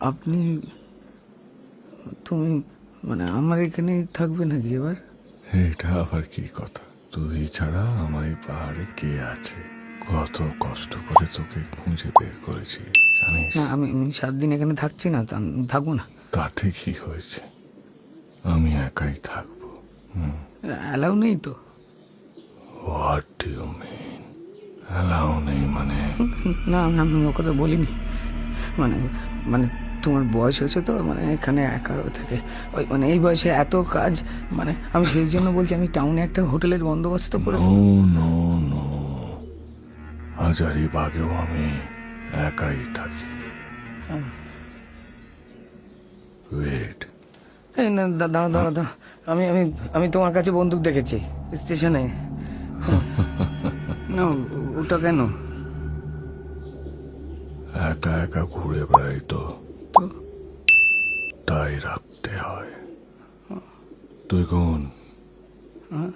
আপনি, তুমি মানে আমার এখানেই থাকবে নাকি এবার? এটা আবার কি কথা? তুই ছাড়া আমার এই পাহাড়ে কে আছে? কত কষ্ট করে তোকে খুঁজে বের করেছি জানিস? না, আমি 7 দিন এখানে থাকছি না, থাকবো না। তাতে কি হয়েছে? আমি একাই থাকবো। অ্যালাউ নেই তো? What do you mean? Allow নেই মানে? না, আমি ও কথা বলিনি। মানে মানে তোমার বয়স হয়েছে তো, মানে এখানে একা থেকে ওই মানে এই বয়সে এত কাজ, মানে আমি সেই জন্য বলছি আমি টাউনে একটা হোটেলের বন্দোবস্ত করে। নো নো নো, হাজারিবাগেও আমি একাই থাকি। ওয়েট, এই না, দাঁড়া দাঁড়া দাঁড়া, আমি আমি আমি তোমার কাছে বন্দুক দেখেছি স্টেশনে। না, ওটা কেন? একা একা ঘুরে বেড়াই তো, তো তাই রাখতে হয়। তুই কোন? হ্যাঁ,